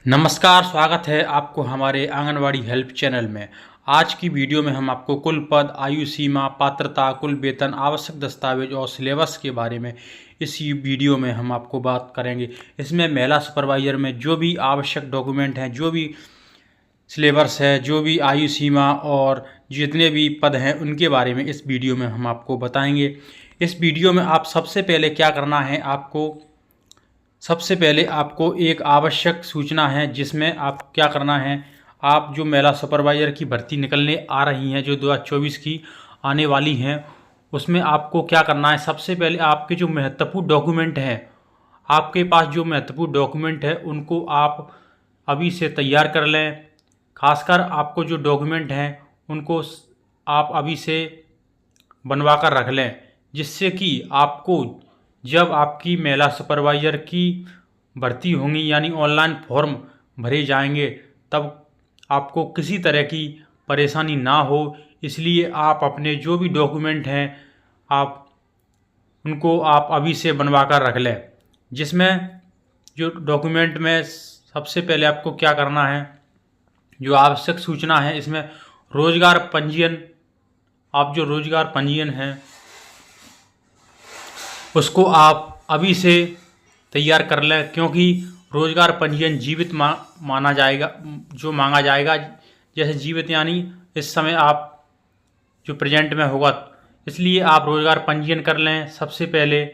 नमस्कार, स्वागत है आपको हमारे आंगनवाड़ी हेल्प चैनल में। आज की वीडियो में हम आपको कुल पद, आयु सीमा, पात्रता, कुल वेतन, आवश्यक दस्तावेज और सिलेबस के बारे में इस वीडियो में हम आपको बात करेंगे। इसमें महिला सुपरवाइजर में जो भी आवश्यक डॉक्यूमेंट हैं, जो भी सिलेबस है, जो भी आयु सीमा और जितने भी पद हैं उनके बारे में इस वीडियो में हम आपको बताएंगे। इस वीडियो में आप सबसे पहले क्या करना है, सबसे पहले आपको एक आवश्यक सूचना है जिसमें आप क्या करना है। आप जो महिला सुपरवाइज़र की भर्ती निकलने आ रही हैं, जो 2024 की आने वाली हैं, उसमें आपको क्या करना है। सबसे पहले आपके जो महत्वपूर्ण डॉक्यूमेंट हैं, आपके पास जो महत्वपूर्ण डॉक्यूमेंट है उनको आप अभी से तैयार कर लें। खासकर आपको जो डॉक्यूमेंट हैं उनको आप अभी से बनवा कर रख लें, जिससे कि आपको जब आपकी महिला सुपरवाइज़र की भर्ती होंगी यानी ऑनलाइन फॉर्म भरे जाएंगे, तब आपको किसी तरह की परेशानी ना हो। इसलिए आप अपने जो भी डॉक्यूमेंट हैं उनको आप अभी से बनवा कर रख लें। जिसमें जो डॉक्यूमेंट में सबसे पहले आपको क्या करना है, जो आवश्यक सूचना है, इसमें रोजगार पंजीयन, आप जो रोजगार पंजीयन है उसको आप अभी से तैयार कर लें, क्योंकि रोजगार पंजीयन जीवित माना जाएगा, जो मांगा जाएगा। जैसे जीवित यानी इस समय आप जो प्रेजेंट में होगा, इसलिए आप रोजगार पंजीयन कर लें सबसे पहले।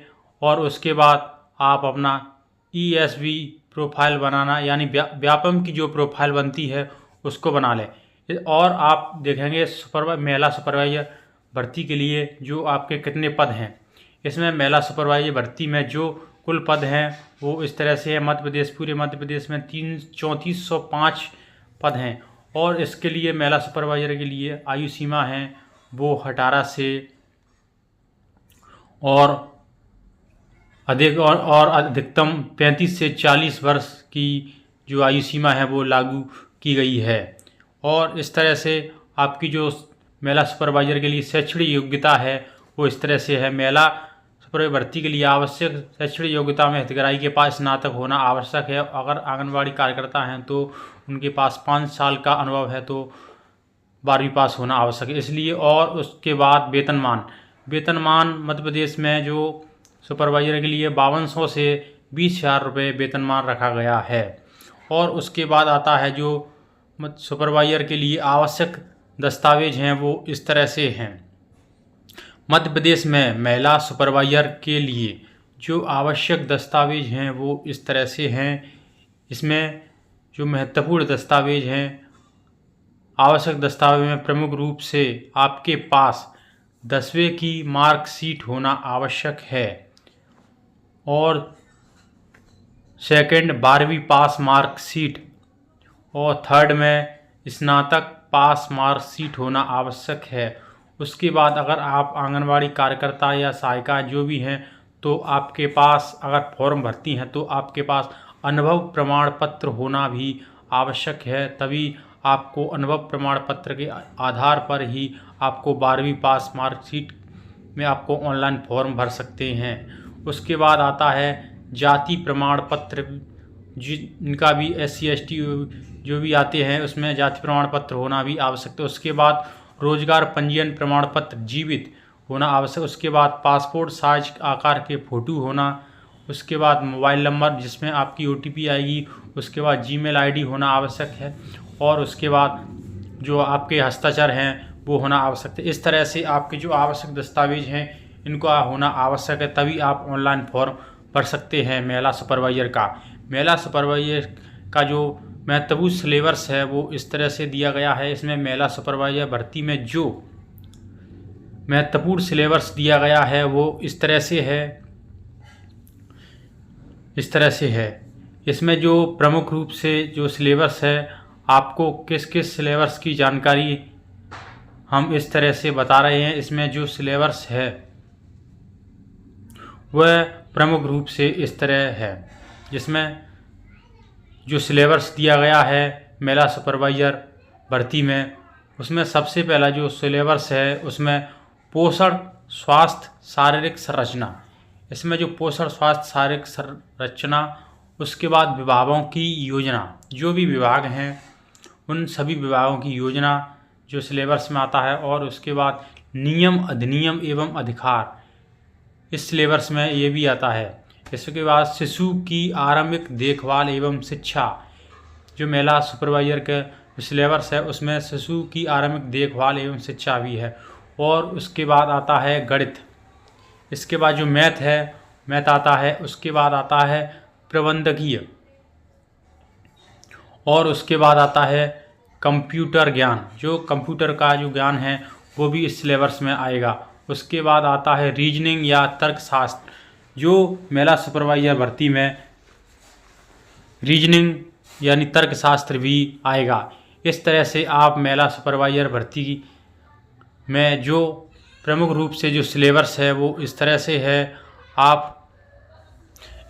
और उसके बाद आप अपना ESV प्रोफाइल बनाना, यानी व्यापम की जो प्रोफाइल बनती है उसको बना लें। और आप देखेंगे महिला सुपरवाइजर भर्ती के लिए जो आपके कितने पद हैं। इसमें महिला सुपरवाइजर भर्ती में जो कुल पद हैं वो इस तरह से है। मध्य प्रदेश, पूरे मध्य प्रदेश में 3405 पद हैं। और इसके लिए महिला सुपरवाइजर के लिए आयु सीमा है वो 18 से और अधिक और अधिकतम 35 से 40 वर्ष की जो आयु सीमा है वो लागू की गई है। और इस तरह से आपकी जो महिला सुपरवाइजर के लिए शैक्षणिक योग्यता है वो इस तरह से है। महिला सुपरवाइजर भर्ती के लिए आवश्यक शैक्षणिक योग्यता में हितग्राही के पास स्नातक होना आवश्यक है। अगर आंगनवाड़ी कार्यकर्ता हैं तो उनके पास 5 साल का अनुभव है तो 12वीं पास होना आवश्यक है। इसलिए और उसके बाद वेतनमान मध्य प्रदेश में जो सुपरवाइजर के लिए 5200 से 20,000 रुपये वेतनमान रखा गया है। और उसके बाद आता है जो सुपरवाइजर के लिए आवश्यक दस्तावेज हैं वो इस तरह से हैं। मध्य प्रदेश में महिला सुपरवाइजर के लिए जो आवश्यक दस्तावेज हैं वो इस तरह से हैं। इसमें जो महत्वपूर्ण दस्तावेज हैं, आवश्यक दस्तावेज में प्रमुख रूप से आपके पास 10वीं की मार्कशीट होना आवश्यक है। और सेकंड 12वीं पास मार्कशीट, और थर्ड में स्नातक पास मार्कशीट होना आवश्यक है। उसके बाद अगर आप आंगनवाड़ी कार्यकर्ता या सहायिका जो भी हैं तो आपके पास अगर फॉर्म भरती हैं तो आपके पास अनुभव प्रमाण पत्र होना भी आवश्यक है। तभी आपको अनुभव प्रमाण पत्र के आधार पर ही आपको 12वीं पास मार्कशीट में आपको ऑनलाइन फॉर्म भर सकते हैं। उसके बाद आता है जाति प्रमाण पत्र, जिनका भी SC ST जो भी आते हैं उसमें जाति प्रमाण पत्र होना भी आवश्यक है। उसके बाद रोजगार पंजीयन प्रमाण पत्र जीवित होना आवश्यक। उसके बाद पासपोर्ट साइज आकार के फ़ोटो होना। उसके बाद मोबाइल नंबर जिसमें आपकी OTP आएगी। उसके बाद Gmail ID होना आवश्यक है। और उसके बाद जो आपके हस्ताक्षर हैं वो होना आवश्यक है। इस तरह से आपके जो आवश्यक दस्तावेज हैं इनको होना आवश्यक है, तभी आप ऑनलाइन फॉर्म भर सकते हैं महिला सुपरवाइजर का। महिला सुपरवाइजर का जो महत्वपूर्ण सिलेबस है वो इस तरह से दिया गया है। इसमें महिला सुपरवाइजर भर्ती में जो महत्वपूर्ण सिलेबस दिया गया है वो इस तरह से है। इसमें जो प्रमुख रूप से जो सिलेबस है, आपको किस किस सिलेबस की जानकारी हम इस तरह से बता रहे हैं। इसमें जो सिलेबस है वह प्रमुख रूप से इस तरह है। जिसमें जो सिलेबस दिया गया है महिला सुपरवाइजर भर्ती में, उसमें सबसे पहला जो सिलेबस है उसमें पोषण स्वास्थ्य शारीरिक संरचना। इसमें जो पोषण स्वास्थ्य शारीरिक संरचना उसके बाद विभागों की योजना, जो भी विभाग हैं उन सभी विभागों की योजना जो सिलेबस में आता है। और उसके बाद नियम, अधिनियम एवं अधिकार इस सिलेबस में ये भी आता है। इसके बाद शिशु की आरंभिक देखभाल एवं शिक्षा, जो महिला सुपरवाइजर के सिलेबस है उसमें शिशु की आरंभिक देखभाल एवं शिक्षा भी है। और उसके बाद आता है गणित। इसके बाद जो मैथ आता है। उसके बाद आता है प्रबंधकीय, और उसके बाद आता है कंप्यूटर ज्ञान, जो कंप्यूटर का जो ज्ञान है वो भी इस सिलेबस में आएगा। उसके बाद आता है रीजनिंग या तर्कशास्त्र, जो महिला सुपरवाइजर भर्ती में रीजनिंग यानी तर्कशास्त्र भी आएगा। इस तरह से आप महिला सुपरवाइजर भर्ती में जो प्रमुख रूप से जो सिलेबस है वो इस तरह से है। आप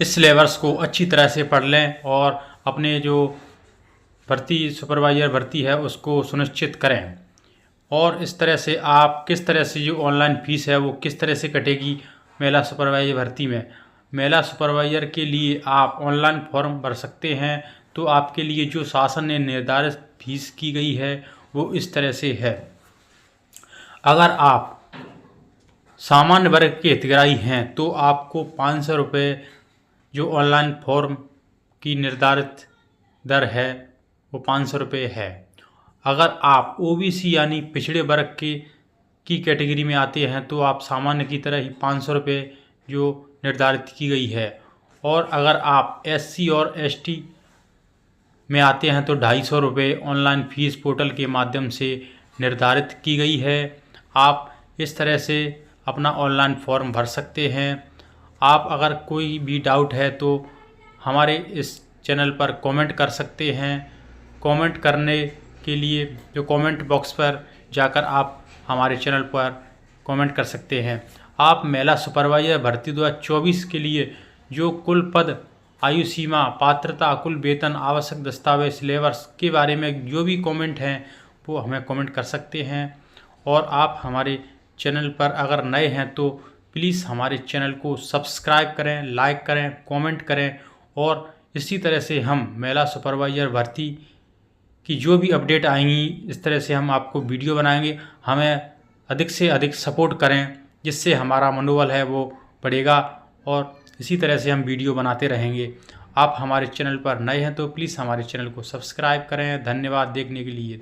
इस सिलेबस को अच्छी तरह से पढ़ लें और अपने जो सुपरवाइजर भर्ती है उसको सुनिश्चित करें। और इस तरह से आप किस तरह से जो ऑनलाइन फीस है वो किस तरह से कटेगी महिला सुपरवाइजर भर्ती में। महिला सुपरवाइजर के लिए आप ऑनलाइन फॉर्म भर सकते हैं। तो आपके लिए जो शासन ने निर्धारित फीस की गई है वो इस तरह से है। अगर आप सामान्य वर्ग के हितग्राही हैं तो आपको 500 रुपये जो ऑनलाइन फॉर्म की निर्धारित दर है वो 500 रुपये है। अगर आप ओबीसी यानी पिछड़े वर्ग की कैटेगरी में आते हैं तो आप सामान्य की तरह ही 500 रुपये जो निर्धारित की गई है। और अगर आप एससी और एसटी में आते हैं तो 250 रुपये ऑनलाइन फीस पोर्टल के माध्यम से निर्धारित की गई है। आप इस तरह से अपना ऑनलाइन फॉर्म भर सकते हैं। आप अगर कोई भी डाउट है तो हमारे इस चैनल पर कमेंट कर सकते हैं। कमेंट करने के लिए जो कमेंट बॉक्स पर जाकर आप हमारे चैनल पर कमेंट कर सकते हैं। आप महिला सुपरवाइजर भर्ती 2024 के लिए जो कुल पद, आयु सीमा, पात्रता, कुल वेतन, आवश्यक दस्तावेज, सिलेबस के बारे में जो भी कमेंट हैं वो हमें कमेंट कर सकते हैं। और आप हमारे चैनल पर अगर नए हैं तो प्लीज़ हमारे चैनल को सब्सक्राइब करें, लाइक करें, कमेंट करें। और इसी तरह से हम महिला सुपरवाइजर भर्ती की जो भी अपडेट आएंगी इस तरह से हम आपको वीडियो बनाएंगे। हमें अधिक से अधिक सपोर्ट करें जिससे हमारा मनोबल है वो बढ़ेगा और इसी तरह से हम वीडियो बनाते रहेंगे। आप हमारे चैनल पर नए हैं तो प्लीज़ हमारे चैनल को सब्सक्राइब करें। धन्यवाद देखने के लिए।